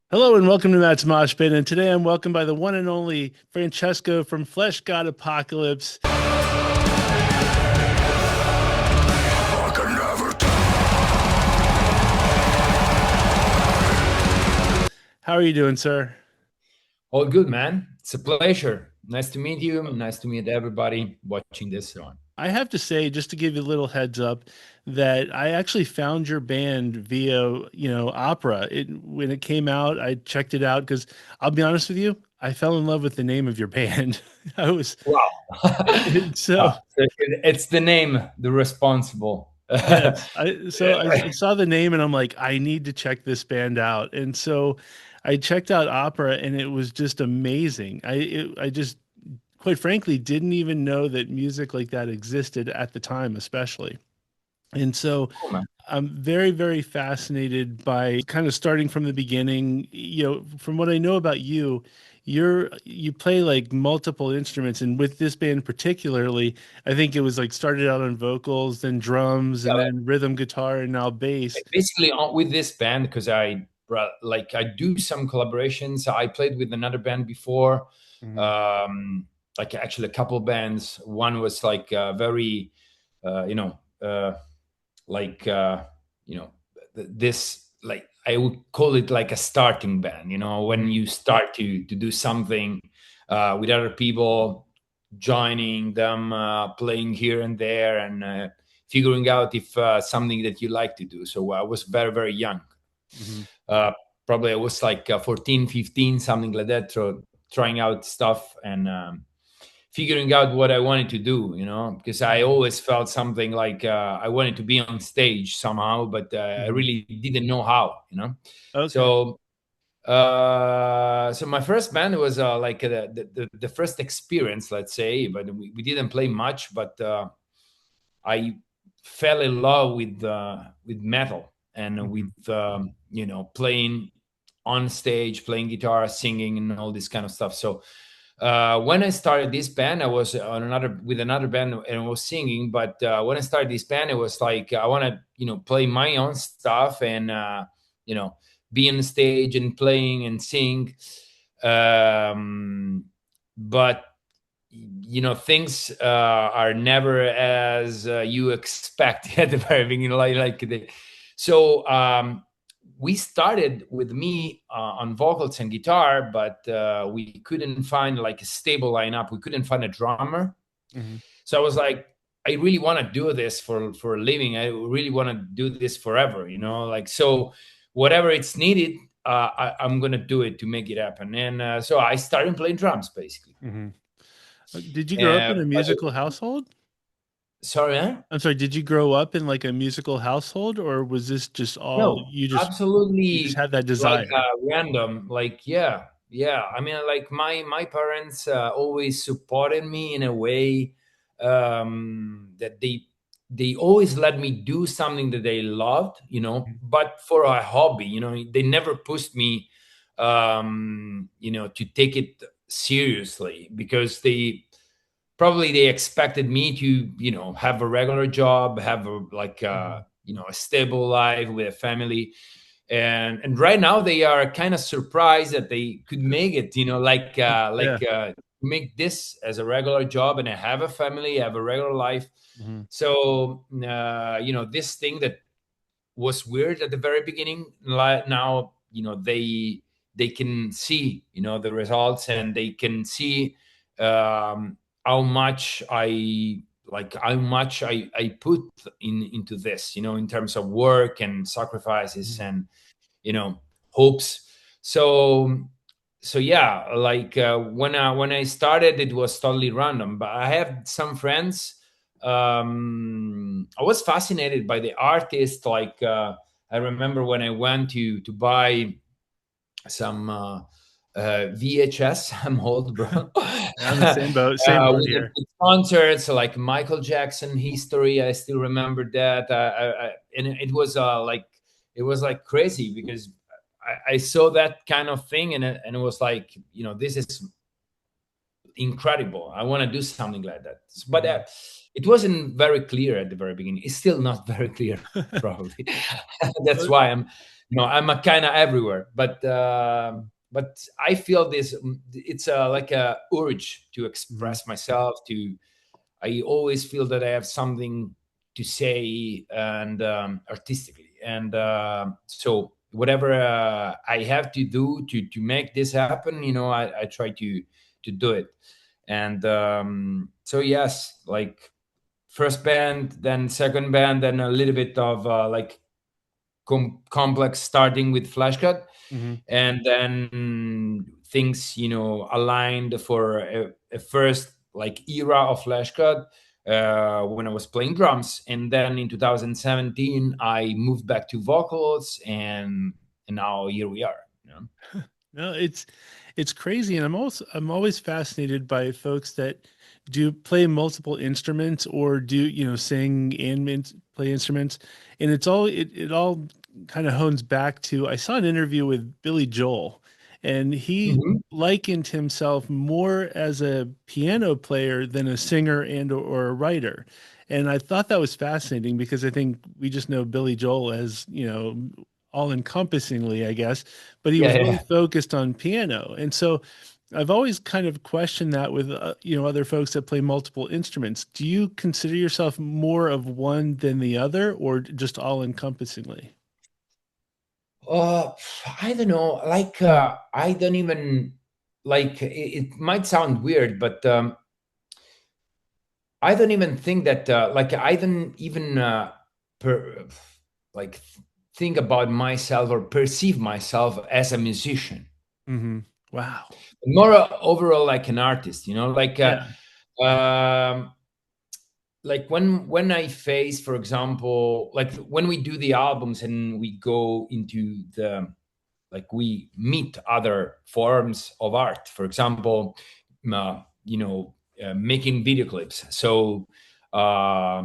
Hello and welcome to Matt's Mosh Pit. And today I'm welcomed by the one and only Francesco from Fleshgod Apocalypse. How are you doing, sir? All good, man. It's a pleasure. Nice to meet you. Nice to meet everybody watching this one. I have to say, just to give you a little heads up, that I actually found your band via, Opera. When it came out, I checked it out because I'll be honest with you, I fell in love with the name of your band. I was Wow. so It's the name, the responsible. Yes. I saw the name and I'm like, I need to check this band out. And so I checked out Opera and it was just amazing. I just quite frankly didn't even know that music like that existed at the time, especially. And so Cool, man. I'm very, very fascinated by kind of starting from the beginning. From what I know about you, you play like multiple instruments, and with this band particularly, I think it was like started out on vocals, then drums, Yeah, and then rhythm guitar, and now bass. basically with this band because I do some collaborations. I played with another band before, Mhm. like actually a couple bands. One was like very, you know, like you know this like I would call it like a starting band, when Mhm. you start to do something with other people, joining them, playing here and there, and figuring out if something that you like to do. So I was very, very young. Mhm. uh, Probably I was like 14, 15, something like that, trying out stuff and figuring out what I wanted to do, because I Mhm. always felt something like I wanted to be on stage somehow, but I Mhm. really didn't know how. Okay. So, so my first band was like the first experience, let's say, but we didn't play much, but I fell in love with metal and Mhm. with playing on stage, playing guitar, singing, and all this kind of stuff. So when I started this band, I was on another with another band and I was singing. But when I started this band, it was like I want to play my own stuff and you know be on the stage and playing and sing. Um, but things are never as you expect at the very beginning, so we started with me on vocals and guitar, but we couldn't find like a stable lineup. We couldn't find a drummer. Mhm. So I was like, I really want to do this for a living. I really want to do this forever, like, so whatever it's needed, I'm gonna do it to make it happen. And so I started playing drums basically. Mhm. Did you grow up in a But musical household? sorry, huh? I'm sorry, did you grow up in like a musical household, or was this just all No, you just absolutely, had that like desire? random. Like, yeah, yeah. I mean, like my parents always supported me in a way that they always let me do something that they loved, but for a hobby. They never pushed me, to take it seriously because they expected me to have a regular job, have a like Mhm. a stable life with a family. And right now they are kind of surprised that they could make it, Yeah. make this as a regular job and I have a family, have a regular life. Mhm. So this thing that was weird at the very beginning, like now, they can see the results, and they can see how much I put into this, in terms of work and sacrifices Mhm. and hopes. So yeah, like when I started, it was totally random, but I have some friends. I was fascinated by the artist. Like I remember when I went to buy some VHS. I'm old, bro. Yeah, on the same boat With here. the concerts like Michael Jackson history. I still remember that. And it was like crazy because I saw that kind of thing, and it was like, this is incredible. I want to do something like that. But Mhm. it wasn't very clear at the very beginning. It's still not very clear, probably. That's Uh, why I'm I'm a kind of everywhere, but I feel this. It's like a urge to Mhm. express myself. I always feel that I have something to say, and artistically, and so whatever I have to do to make this happen, I try to do it. And so yes, like first band, then second band, then a little bit of like complex, starting with Fleshgod, Mhm. and then things aligned for a first like era of Fleshgod when I was playing drums, and then in 2017 I moved back to vocals, and now here we are. No, it's crazy, and I'm always fascinated by folks that do play multiple instruments or do sing and play instruments, and it all kind of hones back to I saw an interview with Billy Joel, and he Mhm. likened himself more as a piano player than a singer and or a writer. And I thought that was fascinating because I think we just know Billy Joel as, all encompassingly, I guess, but he Yeah, was really yeah. focused on piano. And so I've always kind of questioned that with other folks that play multiple instruments. Do you consider yourself more of one than the other, or just all encompassingly? uh I don't know, like I don't even, like it might sound weird, but I don't even think that like I don't even per, like think about myself or perceive myself as a musician. Hmm. Wow. More overall like an artist, Yeah. um, like when I face, for example, like when we do the albums and we go into the, like we meet other forms of art, for example, making video clips. So uh,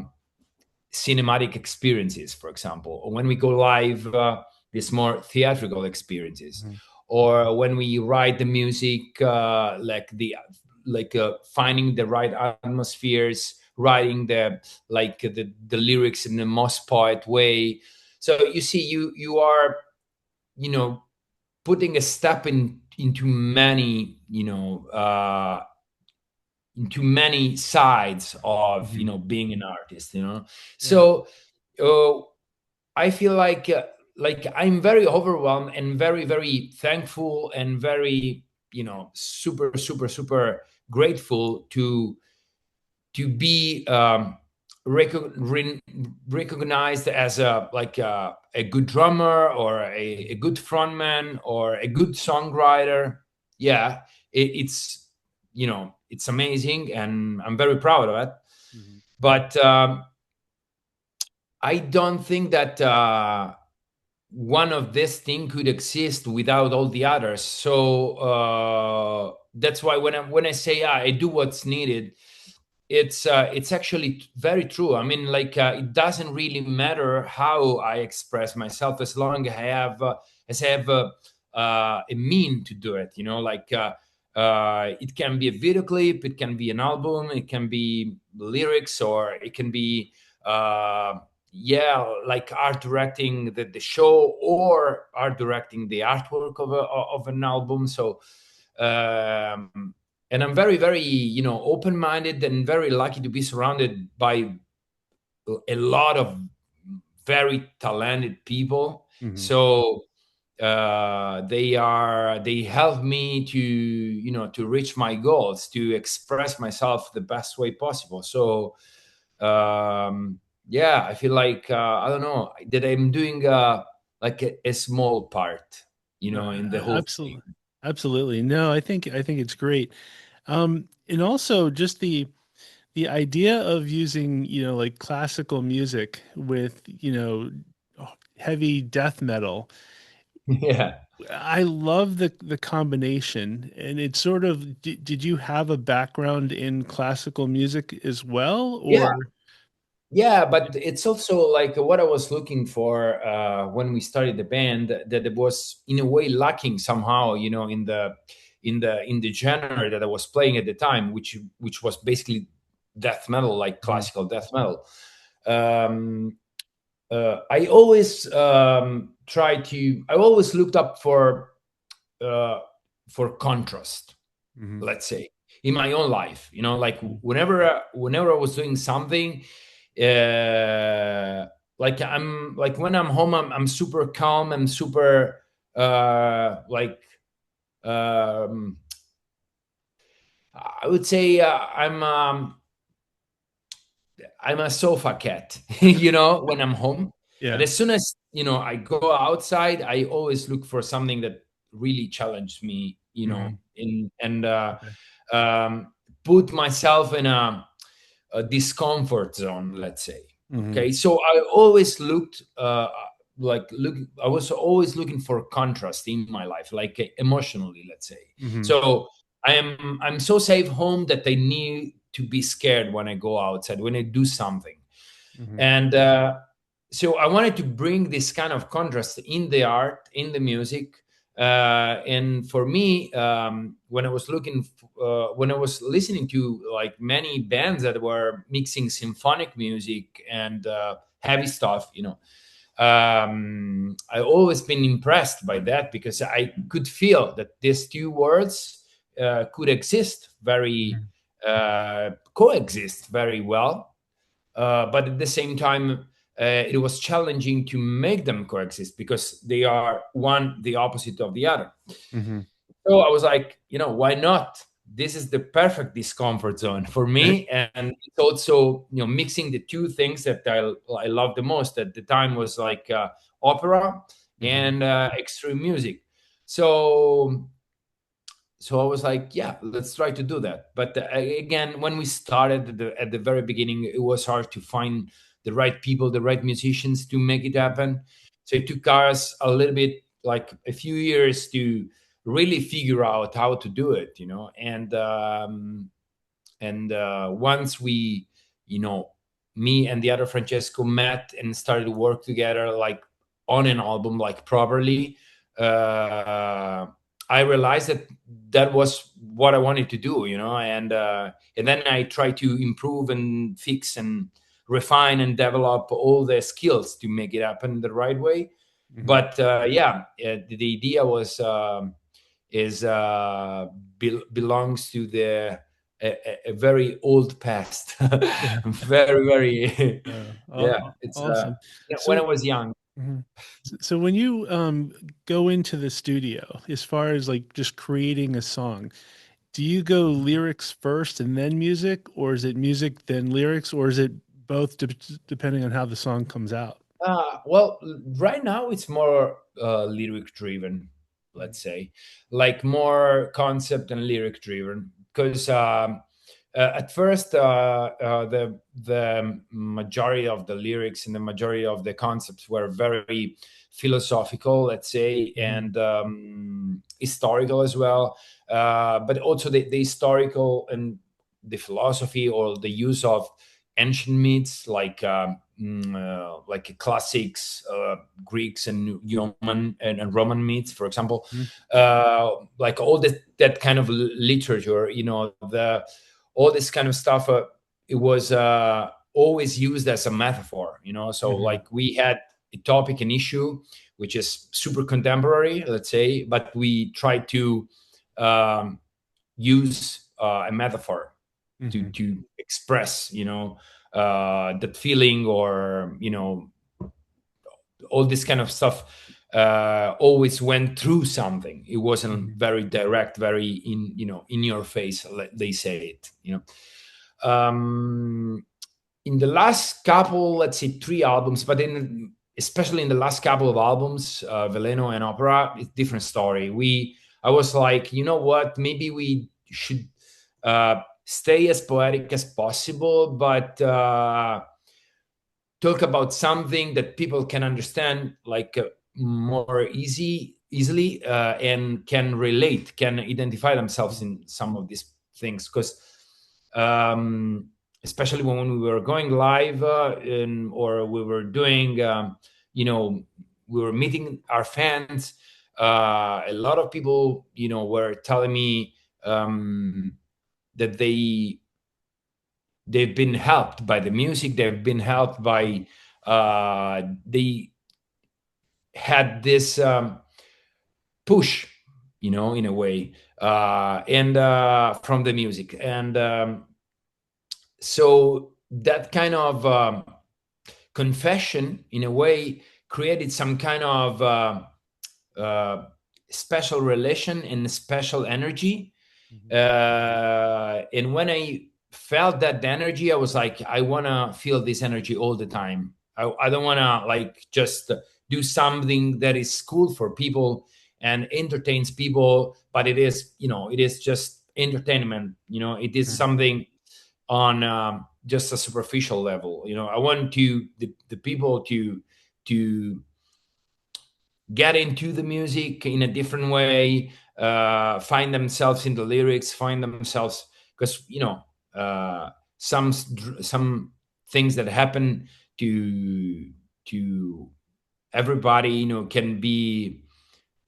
cinematic experiences, for example, or when we go live, these more theatrical experiences, Mhm. or when we write the music, finding the right atmospheres, writing the lyrics in the most poet way. So you see, you are, you know putting a step into many, into many sides of, Mhm. being an artist. Yeah. So uh, I feel like I'm very overwhelmed and very very thankful and very, super super super grateful to be recognized as a good drummer, or a good frontman, or a good songwriter. Yeah, it's amazing, and I'm very proud of it. Mhm. But I don't think that one of this thing could exist without all the others. So that's why when I say, yeah, I do what's needed, it's actually very true. I mean, like it doesn't really matter how I express myself, as long as I have a mean to do it. It can be a video clip, it can be an album, it can be lyrics, or it can be yeah, like art directing the show, or art directing the artwork of an album. So um, and I'm very very, open-minded, and very lucky to be surrounded by a lot of very talented people. Mhm. So they help me to, to reach my goals, to express myself the best way possible. So yeah, I feel like I don't know, that I'm doing like a small part, in the whole thing. Absolutely. Absolutely. No, I think it's great. And also just the idea of using, like classical music with, heavy death metal. Yeah. I love the combination. And it's sort of, did you have a background in classical music as well, Yeah. or? Yeah, but it's also like what I was looking for when we started the band, that it was in a way lacking somehow, in the genre that I was playing at the time, which was basically death metal, like Mhm. classical death metal. I always I always looked up uh, for contrast, Mm-hmm. let's say, in my own life. Like whenever I was doing something, like when I'm home, I'm super calm. I'm super like um, I would say I'm a sofa cat, when I'm home. But Yeah. as soon as I go outside, I always look for something that really challenged me, Mm-hmm. in and Okay. um, put myself in a discomfort zone, let's say. Mm-hmm. Okay, so I always looked look. I was always looking for contrast in my life, like emotionally, let's say. Mm-hmm. So I'm so safe home that I need to be scared when I go outside, when I do something. Mm-hmm. And so I wanted to bring this kind of contrast in the art, in the music. And for me, when I was listening to like many bands that were mixing symphonic music and heavy stuff, I always been impressed by that, because I could feel that these two words could exist very coexist very well, but at the same time, it was challenging to make them coexist because they are one the opposite of the other. Mm-hmm. So I was like, why not? This is the perfect discomfort zone for Right. me, and it's also mixing the two things that I love the most at the time was like opera Mm-hmm. and extreme music. So I was like, yeah, let's try to do that. But again, when we started at the very beginning, it was hard to find the right people, the right musicians to make it happen. So it took us a little bit, like a few years, to really figure out how to do it, and once we, you know me and the other Francesco met and started to work together, like on an album, like properly, uh I realized that that was what I wanted to do, and then I tried to improve and fix and refine and develop all the skills to make it happen the right way. Mm-hmm. But yeah, the idea was is belongs to a very old past. Yeah. Very, very. Yeah, it's Awesome. when I So, was young. mhm. So when you go into the studio, as far as like just creating a song, do you go lyrics first and then music, or is it music then lyrics, or is it both depending on how the song comes out? Well, right now it's more lyric driven, let's say, like more concept and lyric driven. Because at first, the majority of the lyrics and the majority of the concepts were very philosophical, let's say, Mm-hmm. and historical as well. But also the historical and the philosophy or the use of ancient myths like classics, Greeks and Roman and Roman myths, for example, like all that kind of literature, the all this kind of stuff. It was always used as a metaphor, So Mm-hmm. like we had a topic, an issue, which is super contemporary, let's say, but we tried to um, use a metaphor to Mm-hmm. express that feeling, or all this kind of stuff always went through something. It wasn't Mm-hmm. very direct, very in your face, they say it. In the last couple, let's say 3 albums, but especially in the last couple of albums, Veleno and Opera, it's different story. I was like, you know what, maybe we should stay as poetic as possible, but talk about something that people can understand, like more easily, and can relate, can identify themselves in some of these things. Because um, especially when we were going live, or we were doing, we were meeting our fans. A lot of people, were telling me that they've been helped by the music. They've been helped by they had this push, in a way, and from the music. And so that kind of confession, in a way, created some kind of uh, special relation and special energy. Mhm. And when I felt that energy, I was like, I want to feel this energy all the time. I don't want to like just do something that is cool for people and entertains people, but it is just entertainment. It is Mhm. something on just a superficial level. I want the people to get into the music in a different way, find themselves in the lyrics, find themselves, because uh, some things that happen to everybody, can be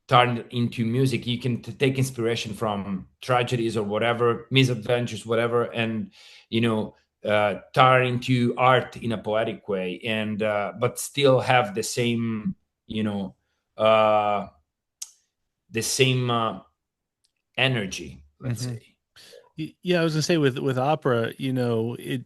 turned into music. You can take inspiration from tragedies or whatever, misadventures, whatever, and turn into art in a poetic way, and but still have you know uh the same energy, let's Mhm. say. Yeah, I was gonna say with opera, it's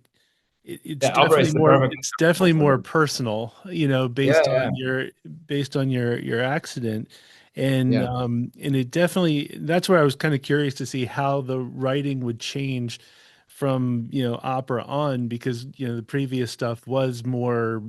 Yeah, opera definitely is the more perfect it's example definitely for more that. personal, Yeah, based yeah, on your accident. And yeah. and it definitely, that's where I was kind of curious to see how the writing would change from, opera on, because, the previous stuff was more,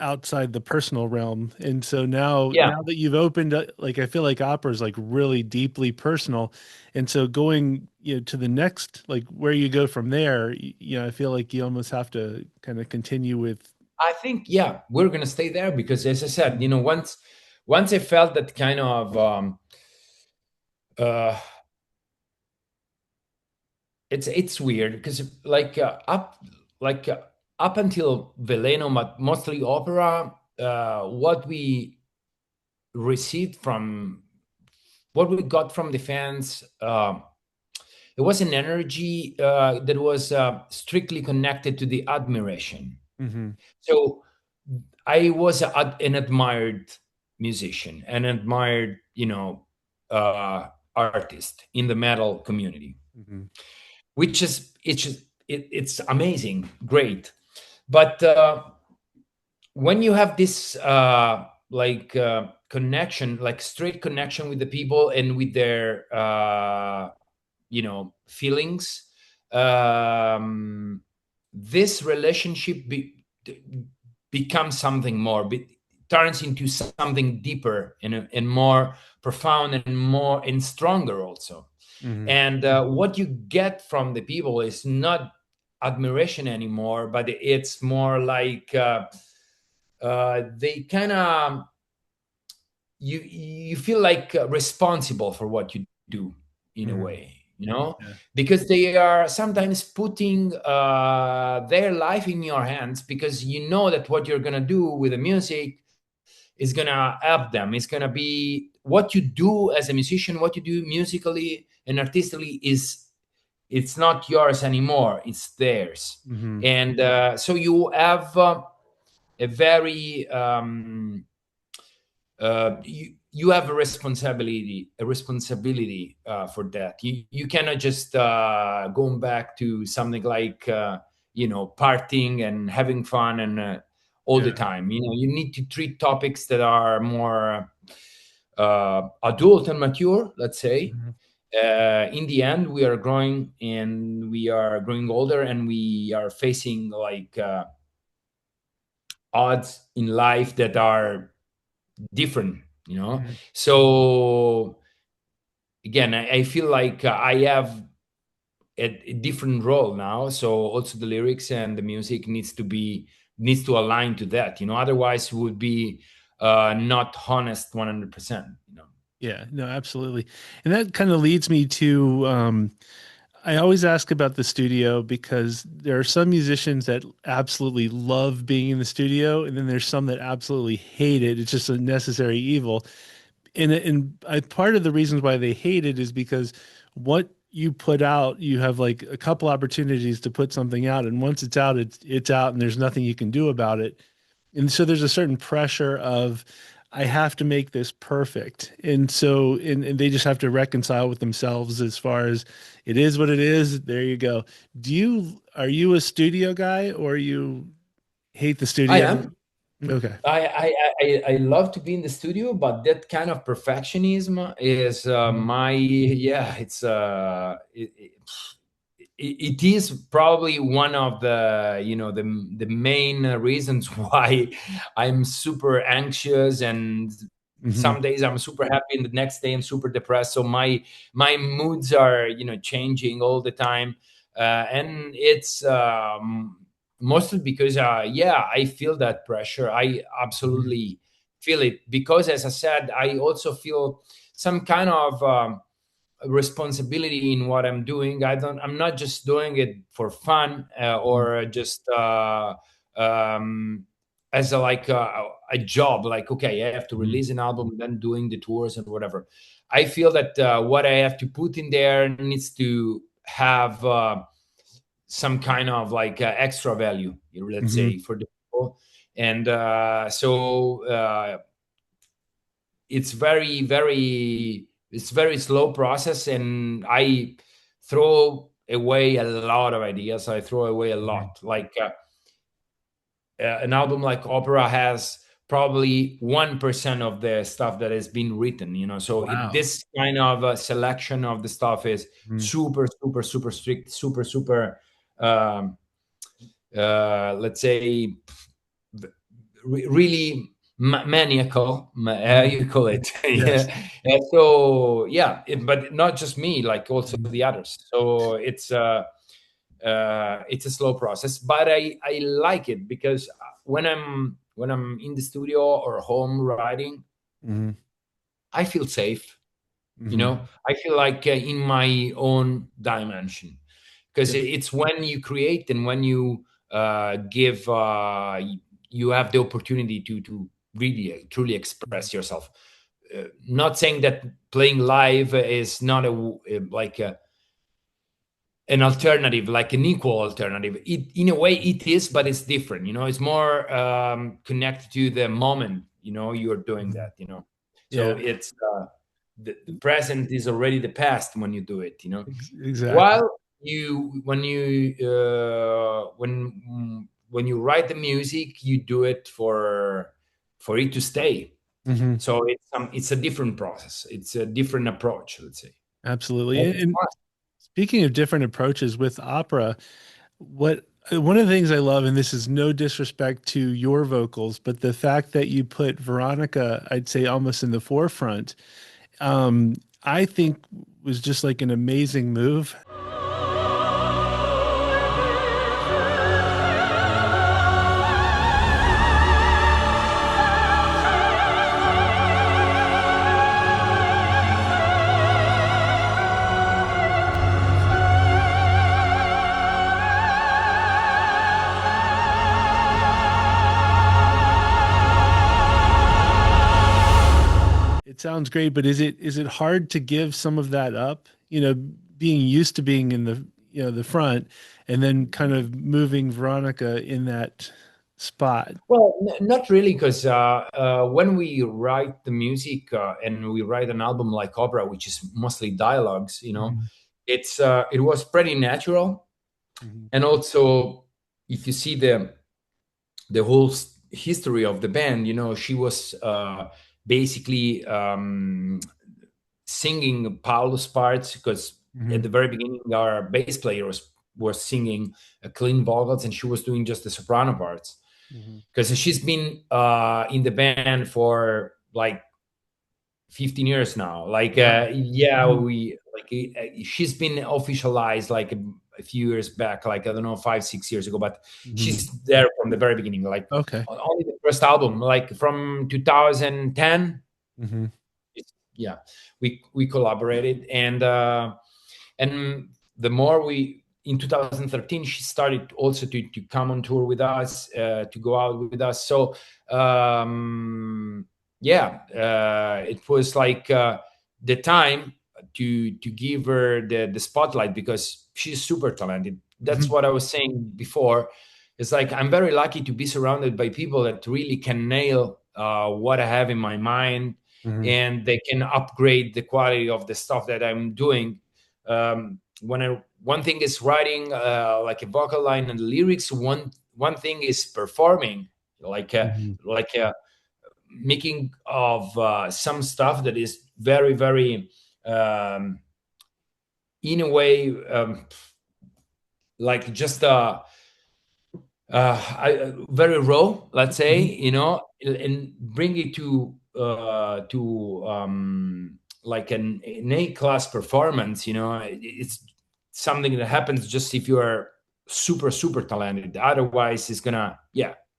outside the personal realm. And so Yeah, now that you've opened up, like, I feel like opera is like really deeply personal. And so going, to the next, like where you go from there, I feel like you almost have to kind of continue with. I think, yeah, we're gonna stay there because, as I said, Mhm. once I felt that kind of uh it's weird because like up until Veleno, but mostly opera, what we received from what we got from the fans, it was an energy that was strictly connected to the admiration. Mhm. So I was an admired musician, an admired, artist in the metal community, Mhm. which is it's amazing, great. But when you have this connection, like straight connection with the people and with their feelings, um, this relationship becomes something more, turns into something deeper and more profound and more and stronger also. Mhm. And what you get from the people is not admiration anymore, but it's more like they kind of, you feel like responsible for what you do, in a Mhm. way, Yeah. because they are sometimes putting their life in your hands, because you know that what you're gonna do with the music is gonna help them. It's gonna be what you do as a musician, what you do musically and artistically, is it's not yours anymore, it's theirs. Mhm. And so you have a very you have a responsibility for that. You cannot just go back to something like partying and having fun and all the Yeah. time. You need to treat topics that are more adult and mature, let's say. Mhm. In the end, we are growing and we are growing older, and we are facing like odds in life that are different, Mhm. so again, I feel like I have a different role now, so also the lyrics and the music needs to align to that, otherwise it would be not honest 100%. Yeah, no, absolutely. And that kind of leads me to, I always ask about the studio, because there are some musicians that absolutely love being in the studio, and then there's some that absolutely hate it. It's just a necessary evil. Part of the reasons why they hate it is because what you put out, you have like a couple opportunities to put something out, and once it's out, it's out, and there's nothing you can do about it. And so there's a certain pressure of I have to make this perfect. And so and they just have to reconcile with themselves as far as it is what it is. There you go. Are you a studio guy or you hate the I studio? am. Okay. I love to be in the studio, but that kind of perfectionism is Mhm. my, yeah, it is probably one of the, the main reasons why I'm super anxious, and Mhm. some days I'm super happy and the next day I'm super depressed. So my moods are, changing all the time. And it's mostly because yeah, I feel that pressure. I Mhm. absolutely feel it, because as I said, I also feel some kind of responsibility in what I'm doing. I'm not just doing it for fun, Mhm. or just um, as a job. Like, okay, I have to Mhm. release an album, then doing the tours and whatever. I feel that what I have to put in there needs to have some kind of like extra value, let's Mhm. say, for the people. And it's very slow process, and I throw away a lot of ideas. I throw away a Mhm. lot. Like an album like Opera has probably 1% of the stuff that has been written, so Wow. this kind of selection of the stuff is Mhm. super super super strict, super super um, let's say really maniacal, how Mhm. you call it. Yes. Yeah. And so yeah, but not just me, like also Mhm. the others. So it's a slow process, but I like it, because when I'm in the studio or home writing, Mhm. I feel safe. Mhm. I feel like in my own dimension, because Yeah. it's when you create and when you give you have the opportunity to really truly Mhm. express yourself. Not saying that playing live is not like an alternative, like an equal alternative. It, in a way, it is, but it's different. It's more connected to the moment. You're doing Mhm. that. So Yeah. it's the present is already the past when you do it. Exactly. While you when you write the music, you do it for it to stay. Hmm. So it's a different process. It's a different approach, let's say. Absolutely. And And, it's and speaking of different approaches with opera, what one of the things I love, and this is no disrespect to your vocals, but the fact that you put Veronica, I'd say almost in the forefront, um, I think was just like an amazing move. It sounds great, but is it hard to give some of that up? Being used to being in the front and then kind of moving Veronica in that spot. Well, not really, because when we write the music and we write an album like Opera, which is mostly dialogues, Mhm. it was pretty natural. Mhm. And also, if you see the whole history of the band, she was basically singing Paolo's parts, because at Mhm. the very beginning our bass player was singing clean vocals, and she was doing just the soprano parts, Mhm. because she's been in the band for like 15 years now. Like Wow. yeah, Mhm. we like she's been officialized like a few years back, like I don't know, 5 6 years ago, but Mhm. she's there from the very beginning, like Okay. only the first album, like from 2010. Mhm. Yeah, we collaborated, and the more we in 2013 she started also to come on tour with us, to go out with us. So yeah, it was like the time to give her the spotlight, because she's super talented. That's Mhm. what I was saying before. it's like I'm very lucky to be surrounded by people that really can nail what I have in my mind, Hmm. and they can upgrade the quality of the stuff that I'm doing. One thing is writing like a vocal line and lyrics. One thing is performing, like Hmm. making of some stuff that is very very um, in a way like just very raw, let's say, Hmm. and bring it to like an A class performance. It's something that happens just if you are super super talented. Otherwise, it's gonna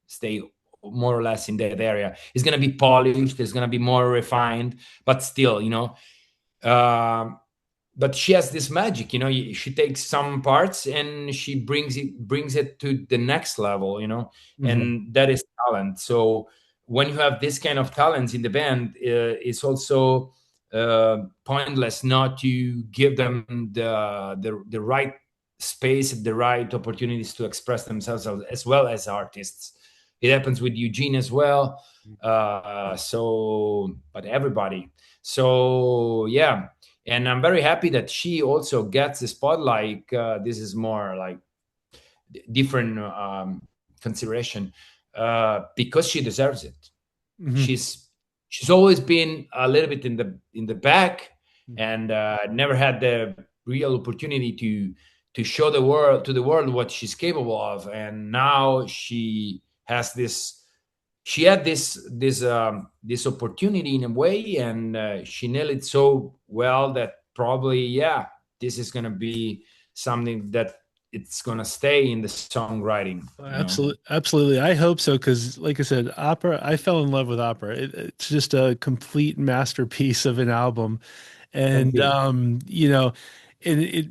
stay more or less in that area. It's gonna be polished. It's gonna be more refined, but still, um, but she has this magic. She takes some parts and she brings it to the next level. Hmm. And that is talent. So when you have this kind of talents in the band, it's also pointless not to give them the right space, the right opportunities to express themselves as well as artists. It happens with Eugene as well. But everybody. So yeah, and I'm very happy that she also gets the spotlight. This is more like different consideration, because she deserves it. Hmm. She's always been a little bit in the back, and never had the real opportunity to show the world what she's capable of. And now she had this opportunity in a way, and she nailed it so well that probably, this is gonna be something that it's gonna stay in the songwriting. Absolutely, absolutely. I hope so because, like I said, opera. I fell in love with opera. It's just a complete masterpiece of an album, Thank and you. and it,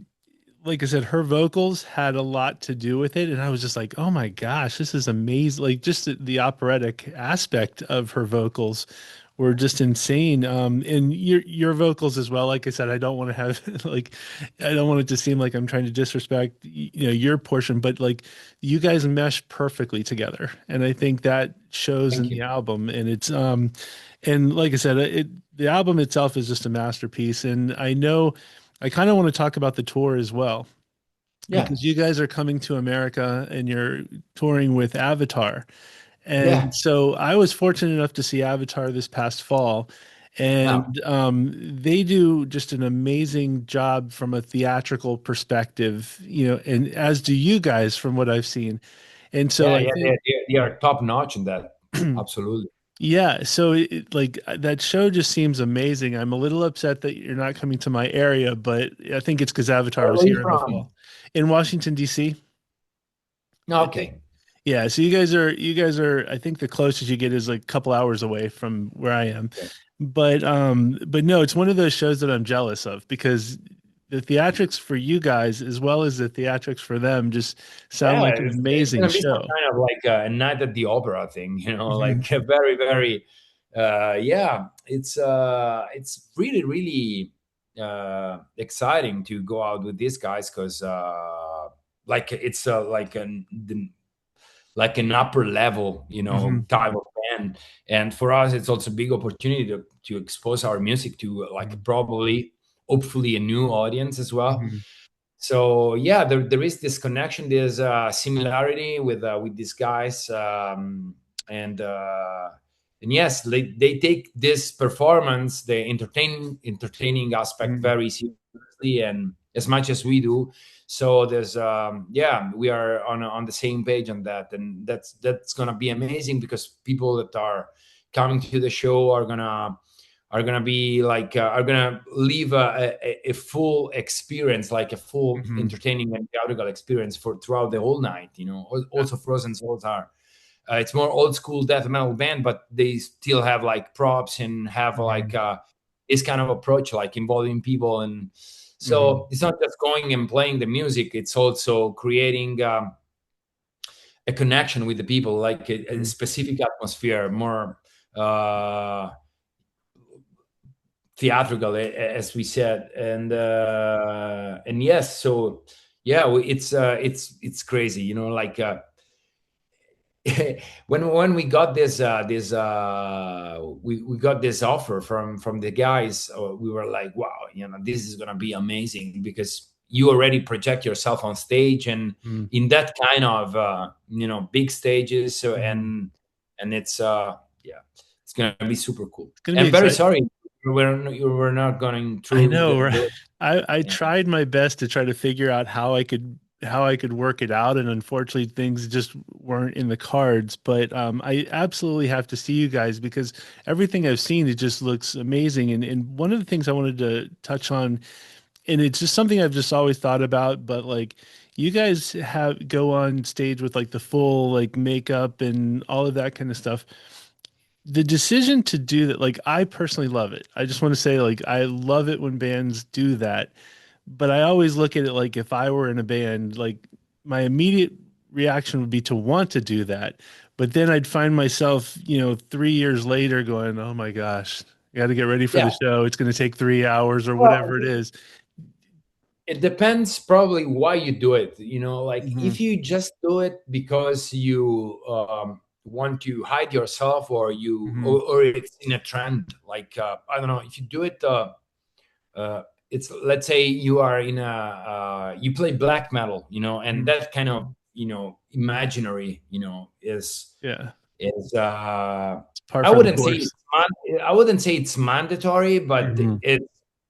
like I said, her vocals had a lot to do with it, and I was just like, oh my gosh, this is amazing! Like just the operatic aspect of her vocals were just insane. And your vocals as well. Like I said, I don't want to have like I don't want it to seem like I'm trying to disrespect your portion, but like you guys mesh perfectly together, and I think that shows Thank in you. the album. And it's and like I said, the album itself is just a masterpiece, and I know. I kind of want to talk about the tour as well Yeah. because you guys are coming to America and you're touring with Avatar. And Yeah. so I was fortunate enough to see Avatar this past fall. Wow. And they do just an amazing job from a theatrical perspective, and as do you guys from what I've seen. And so Yeah, I yeah, think, they are top notch in that. Absolutely. yeah, so like that show just seems amazing. I'm a little upset that you're not coming to my area, but I think it's because Avatar Where was are you here in the from? fall in Washington, D.C. Okay. Yeah, so you guys are I think the closest you get is like a couple hours away from where I am. Okay. But no, it's one of those shows that I'm jealous of because the theatrics for you guys as well as the theatrics for them just sound Yeah, like an it's amazing gonna be some show. kind of like a night at the opera thing, Mhm. like a very, very, yeah. It's really, really exciting to go out with these guys because, like, it's like an upper level, Mhm. type of band. And for us, it's also a big opportunity to expose our music to like Mhm. probably, hopefully, a new audience as well. Mhm. So yeah, there is this connection, there's a similarity with these guys, and yes, they take this performance, the entertaining aspect, Mhm. very seriously, and as much as we do. So there's we are on the same page on that, and that's gonna be amazing because people that are coming to the show are gonna be like are gonna live a full experience, like a full Mhm. entertaining and theatrical experience for throughout the whole night. Also, Frozen Souls are it's more old school death metal band, but they still have like props and have like Mhm. this kind of approach, like involving people. And Mhm. so it's not just going and playing the music; it's also creating a connection with the people, like a Mhm. specific atmosphere, more. Uh, Theatrical, as we said. And yes, so yeah, it's crazy, like when we got we got this offer from the guys, we were like, wow, this is gonna be amazing, because you already project yourself on stage, and Mm-hmm. in that kind of big stages. So Mm-hmm. and it's yeah, it's gonna be super cool. It's gonna be I'm very exciting. sorry you were not going I through know, right? the I yeah. tried my best to try to figure out how I could work it out, and unfortunately things just weren't in the cards. But I absolutely have to see you guys because everything I've seen, it just looks amazing. And one of the things I wanted to touch on, and it's just something I've just always thought about, but like you guys have go on stage with like the full like makeup and all of that kind of stuff. The decision to do that, like I personally love it. I just want to say, like, I love it when bands do that. But I always look at it like if I were in a band, like my immediate reaction would be to want to do that. But then I'd find myself, 3 years later going, oh my gosh, I got to get ready for the Yeah. show. It's going to take 3 hours or whatever Well, it is. it depends probably why you do it. Like Hmm. if you just do it because you want to hide yourself, or Hmm. or it's in a trend, like I don't know, if you do it uh, it's, let's say you are in a you play black metal, and Hmm. that kind of imaginary Yeah. is It's par I for the wouldn't say course. it's I wouldn't say it's mandatory, but Hmm. it's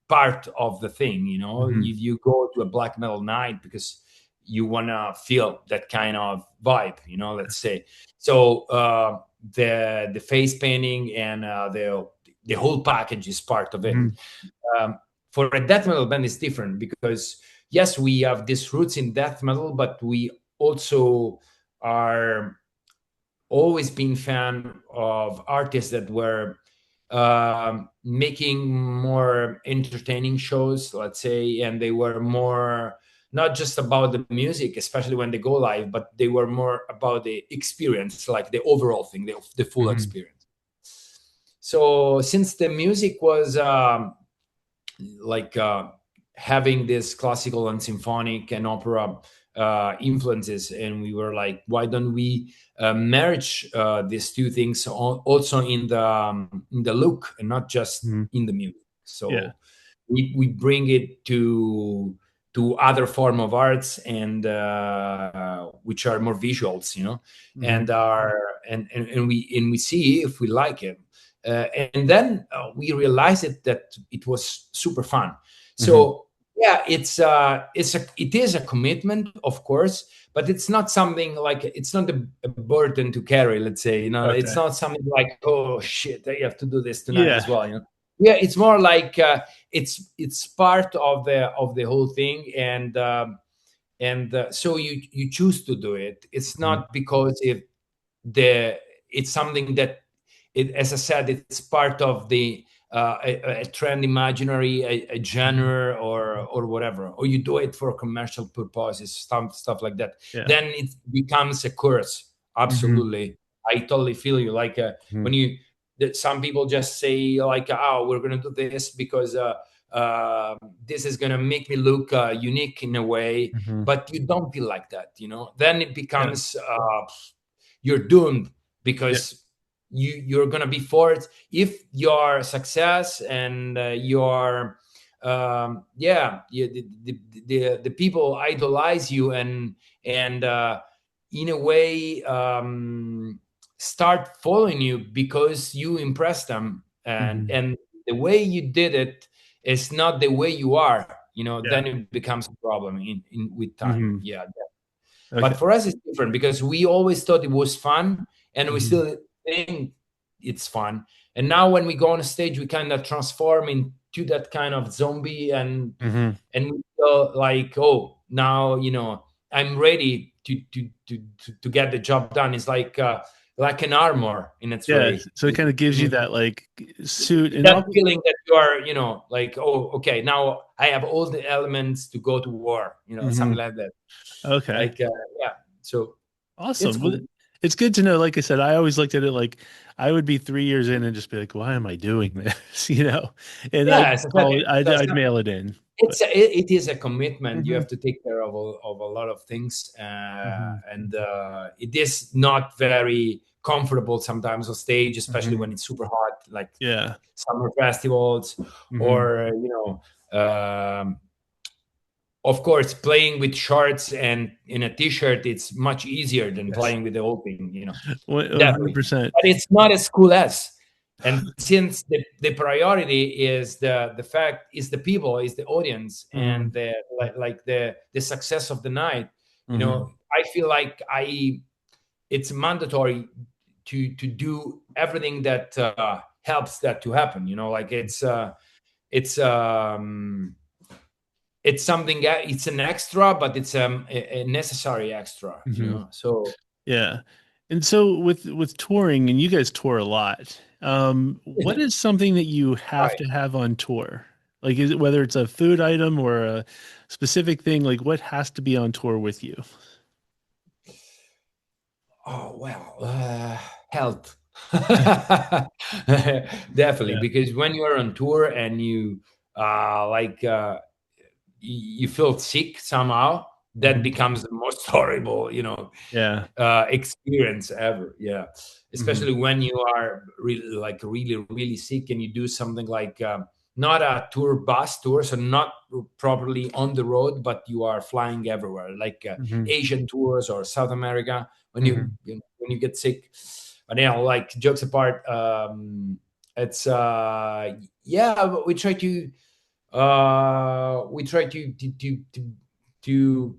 part of the thing. Hmm. If you go to a black metal night because you want to feel that kind of vibe, let's say. So the face painting and the whole package is part of it. Hmm. um, for a death metal band, it's different, because yes, we have these roots in death metal, but we also are always been fan of artists that were making more entertaining shows, let's say, and they were more not just about the music, especially when they go live, but they were more about the experience, like the overall thing, the full Hmm. experience. So since the music was like having this classical and symphonic and opera influences, and we were like, why don't we merge these two things also in the look, and not just Hmm. in the music. Yeah. So we bring it to other form of arts, and which are more visuals, Hmm. and are and we see if we like it. And then we realized that it was super fun. Hmm. So yeah, it is a commitment, of course, but it's not something like, it's not a burden to carry, let's say. It's Okay. not something like, oh shit, I have to do this tonight Yeah. as well. Yeah, it's more like it's part of the whole thing, and so you choose to do it. It's Mhm. not because if the it's something that, as I said, it's part of the a trend imaginary, a Mhm. genre, or whatever, or you do it for commercial purposes, stuff like that. Yeah. Then it becomes a curse. Hmm. Absolutely, I totally feel you. Like Hmm. when you that some people just say like, oh, we're gonna do this because this is gonna make me look unique in a way, Hmm. but you don't feel like that. Then it Yeah. becomes you're doomed, Yeah. because you're gonna be forced, if your success and your the people idolize you, and in a way start following you because you impress them, Hmm. and the way you did it is not the way you are, Yeah. then it becomes a problem in with time. Hmm. Yeah. Okay. But for us, it's different, because we always thought it was fun, and we Hmm. still think it's fun. And now when we go on a stage, we kind of transform into that kind of zombie, Hmm. and we feel like, oh, now I'm ready to get the job done. It's like an armor in its Yeah. way. So it kind of gives you that like suit and That all. feeling that you are, like, oh, okay, now I have all the elements to go to war, Hmm. something like that. Okay. Like, yeah. So it's Awesome. Well, cool. it's good to know. Like I said, I always looked at it like I would be 3 years in and just be like, why am I doing this? And Yes, I'd mail it in. But it is a commitment. You Mhm, have to take care of a lot of things, mhm, and it is not very comfortable sometimes on stage, especially mhm. when it's super hot, like Yeah. summer festivals, Hmm. or of course, playing with shorts and in a t-shirt, it's much easier than Yes. playing with the whole thing, definitely. 100%. But it's not as cool as. And since the priority is the fact is the people, is the audience, and Hmm. the like the success of the night, Hmm. I feel like it's mandatory to do everything that helps that to happen. Like it's it's something, it's an extra, but it's a necessary extra, Hmm. so Yeah. And so with touring, and you guys tour a lot, what is something that you have right. to have on tour? Like, is it whether it's a food item or a specific thing, like what has to be on tour with you? Oh well, health. Definitely, Yeah. because when you are on tour and you like you feel sick somehow, that Hmm. becomes the most horrible, Yeah. experience ever. Yeah, Hmm. especially when you are really really sick and you do something like not a tour bus tour, so not properly on the road, but you are flying everywhere, like Hmm. Asian tours or South America. When Hmm. when you get sick, but like jokes apart, it's yeah, but we try to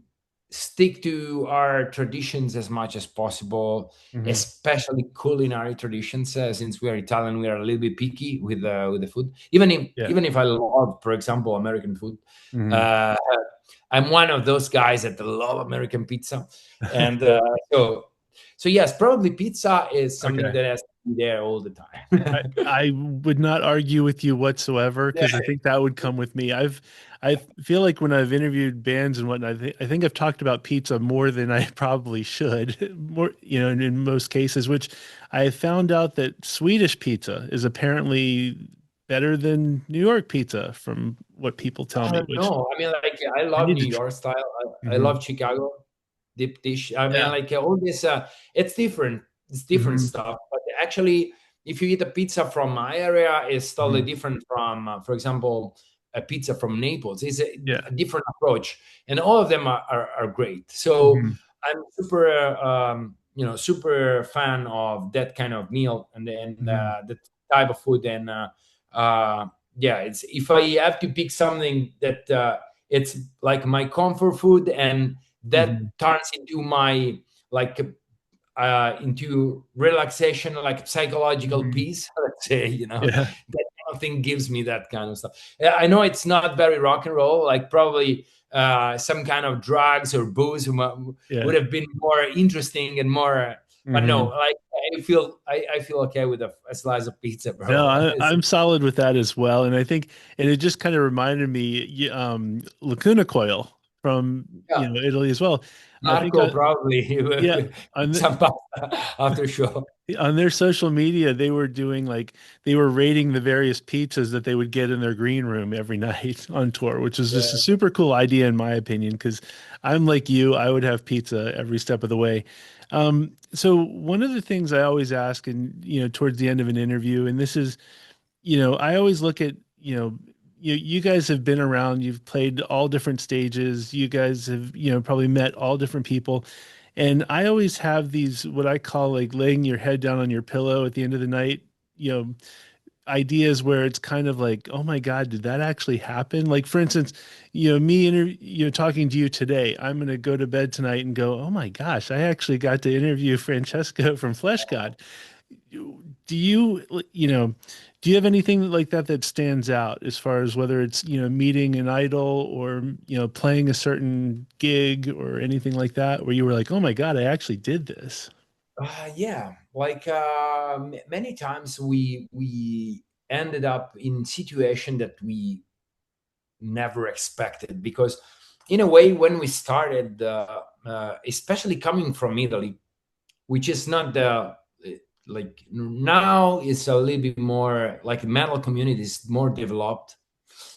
stick to our traditions as much as possible, Hmm. especially culinary traditions. Since we are Italian, we are a little bit picky with the food. Even if I love, for example, American food, Yeah. uh, I'm one of those guys that love American pizza, and so yes, probably pizza is something Okay. that has to be there all the time. I would not argue with you whatsoever Yeah. because I think that would come with me. I feel like when I've interviewed bands and whatnot, I think I've talked about pizza more than I probably should. More, in most cases, which I found out that Swedish pizza is apparently better than New York pizza from what people tell I me, don't which know. I mean, like I I love need New to try. York style. I Hmm. love Chicago deep dish. I mean, Yeah. like all this. It's different. It's different Hmm. stuff. But actually, if you eat a pizza from my area, it's totally Hmm. different from, for example, a pizza from Naples. It's Yeah. a different approach, and all of them are great. So Hmm. I'm super, super fan of that kind of meal and Hmm. that type of food. And uh, yeah, it's if I have to pick something that it's like my comfort food, and that Hmm. turns into my like into relaxation, like psychological Hmm. peace. Let's say, Yeah. that kind of thing gives me that kind of stuff. Yeah, I know it's not very rock and roll, like probably some kind of drugs or booze would Yeah. have been more interesting and more. But no, Hmm. like I feel okay with a slice of pizza, No, bro. I'm solid with that as well. And I think, and it just kind of reminded me, Lacuna Coil from, Yeah, Italy as well. I think, Marco probably yeah, with on some pasta after show. on their social media, they were doing like, they were rating the various pizzas that they would get in their green room every night on tour, which is just a Yeah. super cool idea in my opinion, because I'm like you, I would have pizza every step of the way. So one of the things I always ask, and towards the end of an interview, and this is, I always look at, you guys have been around, you've played all different stages, you guys have, probably met all different people. And I always have these, what I call like laying your head down on your pillow at the end of the night, you know, ideas where it's kind of like, oh my God, did that actually happen? Like, for instance, talking to you today, I'm going to go to bed tonight and go, oh my gosh, I actually got to interview Francesco from Fleshgod. Do you, do you have anything like that that stands out as far as whether it's, meeting an idol or, playing a certain gig or anything like that, where you were like, oh my God, I actually did this? Yeah, like many times we ended up in situation that we never expected, because in a way when we started, especially coming from Italy, which is not the like now it's a little bit more like metal community is more developed.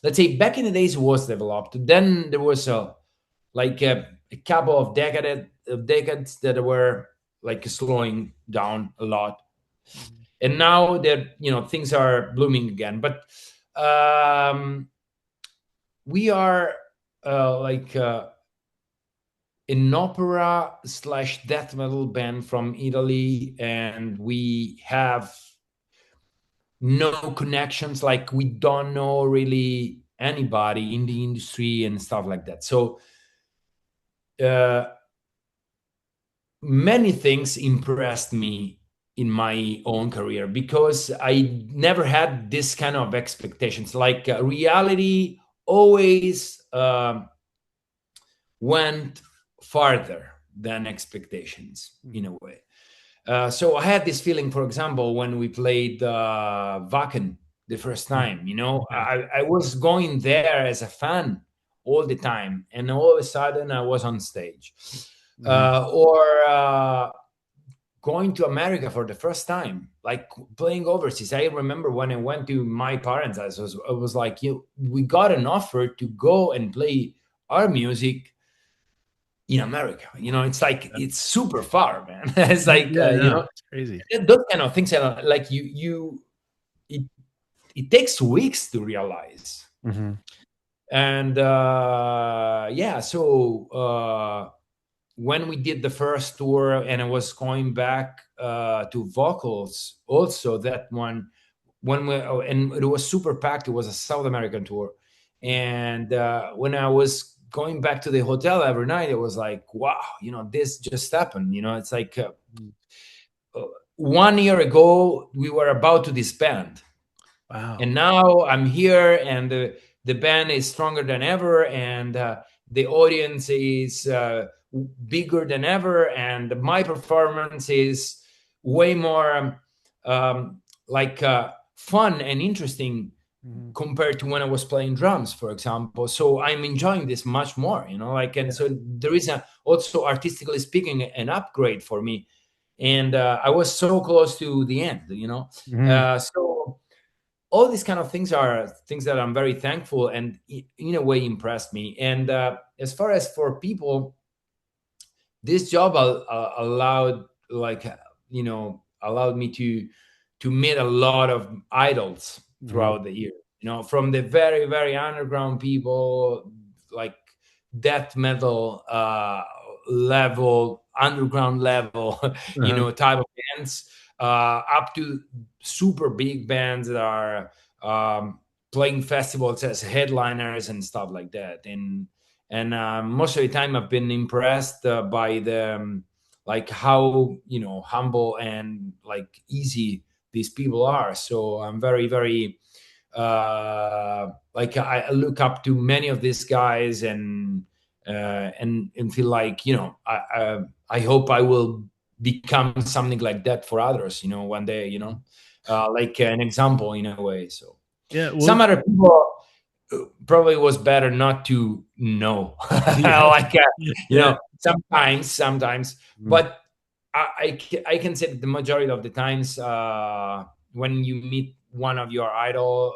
Let's say back in the days it was developed. Then there was a couple of decades that were like slowing down a lot, Mhm. and now that things are blooming again. But um, we are like an opera slash death metal band from Italy, and we have no connections. Like we don't know really anybody in the industry and stuff like that. So uh, many things impressed me in my own career because I never had this kind of expectations. Like reality always went farther than expectations in a Mhm. way. So I had this feeling, for example, when we played Wacken the first Mhm. time. Yeah. I was going there as a fan all the time, and all of a sudden I was on stage. Mhm. Or going to America for the first time, like playing overseas. I remember when I went to my parents' house, I was like, we got an offer to go and play our music in America. It's like Yeah. it's super far, man. It's Mhm. like Yeah, no, it's crazy. those kind of things. Like it, it takes weeks to realize. Mhm. And yeah, so when we did the first tour, and I was going back to vocals, also that one when we and it was super packed. It was a South American tour, and when I was going back to the hotel every night, it was like, wow, this just happened. It's like Mhm. 1 year ago we were about to disband, Wow. and now I'm here, and the band is stronger than ever, and the audience is bigger than ever, and my performance is way more like fun and interesting Mhm. compared to when I was playing drums, for example. So I'm enjoying this much more, like, and Yeah. so there is also artistically speaking an upgrade for me, and I was so close to the end. Mhm. So all these kind of things are things that I'm very thankful, and in a way impressed me. And as far as for people, this job allowed, like, allowed me to meet a lot of idols Mhm. throughout the year, from the very very underground people, like death metal level, underground level, Uh-huh. type of bands, up to super big bands that are um, playing festivals as headliners and stuff like that. And most of the time I've been impressed by the like how humble and like easy these people are. So I'm very very like I look up to many of these guys, and feel like I hope I will become something like that for others, one day, like an example in a way. So Yeah. Well, some other people probably was better not to know. yeah. Like Yeah. sometimes, Mhm. but I can say that the majority of the times when you meet one of your idol,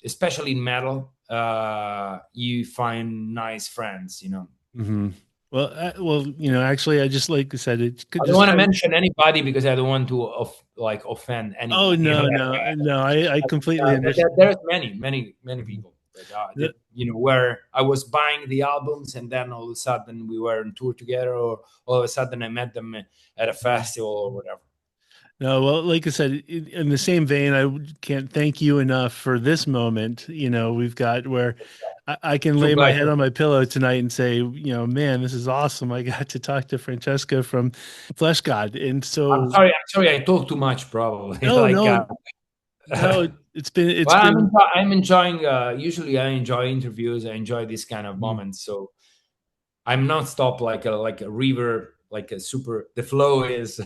especially in metal, you find nice friends. Mhm. Well, actually, I just like I said, it could I don't just want to kind of. mention anybody because I don't want to like offend Oh anyone. no, no, no! I completely There's understand. many Mhm. people that where I was buying the albums, and then all of a sudden we were on tour together, or all of a sudden I met them at a Mhm. festival or whatever. No, well, like I said, in the same vein, can't thank you enough for this moment. We've got where I can So lay my glad. head on my pillow tonight and say, man, this is awesome. I got to talk to Francesca from Fleshgod. And I'm so, sorry. I'm sorry. I talk too much, probably. no, Like, no, no, it's well, been, I'm enjoying. Usually, I enjoy interviews. I enjoy these kind of mhm. moments. So I'm not stop like a river, like a super. The flow is.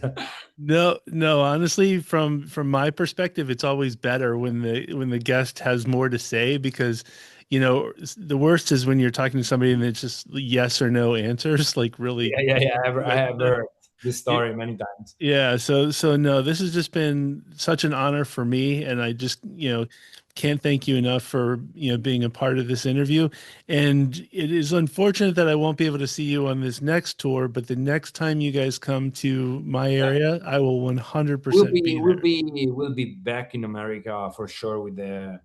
No, no, honestly, from my perspective, it's always better when the guest has more to say because, the worst is when you're talking to somebody and it's just yes or no answers, like really Yeah, yeah, yeah. I quick. have heard. this story many times. Yeah, so no, this has just been such an honor for me, and I just, can't thank you enough for, being a part of this interview. And it is unfortunate that I won't be able to see you on this next tour, but the next time you guys come to my Yeah. area, I will 100% be there. We'll be back in America for sure with a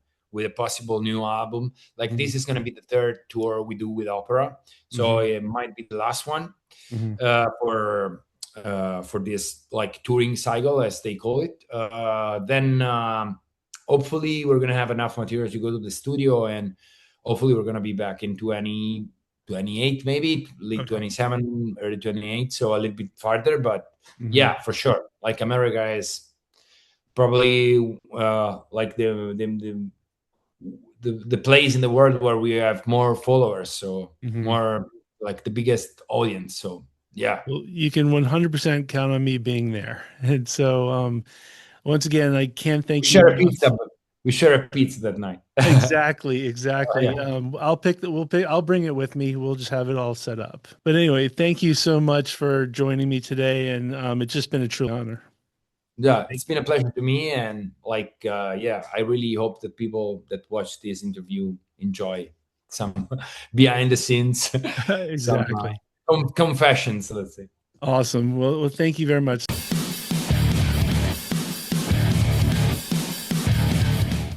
possible new album. Like Mhm. this is gonna be the third tour we do with opera, so Mhm. it might be the last one Mhm. uh, for for this like touring cycle as they call it. Then hopefully we're gonna have enough material to go to the studio, and hopefully we're gonna be back in 2028, maybe late Okay. 27, early 28, so a little bit farther. But Mhm. yeah, for sure, like America is probably like the place in the world where we have more followers, so Mhm. more like the biggest audience. So yeah, Well, you can 100% count on me being there. And so, once again, I can't we thank you share a enough. pizza. We share a pizza that night. Exactly, Oh, yeah. exactly. I'll bring it with me. We'll just have it all set up. But anyway, thank you so much for joining me today, and it's just been a true honor. Yeah, it's Thank been a pleasure to me, and like yeah, I really hope that people that watch this interview enjoy some behind the scenes, some Exactly. confessions, let's say. Awesome. Well, thank you very much.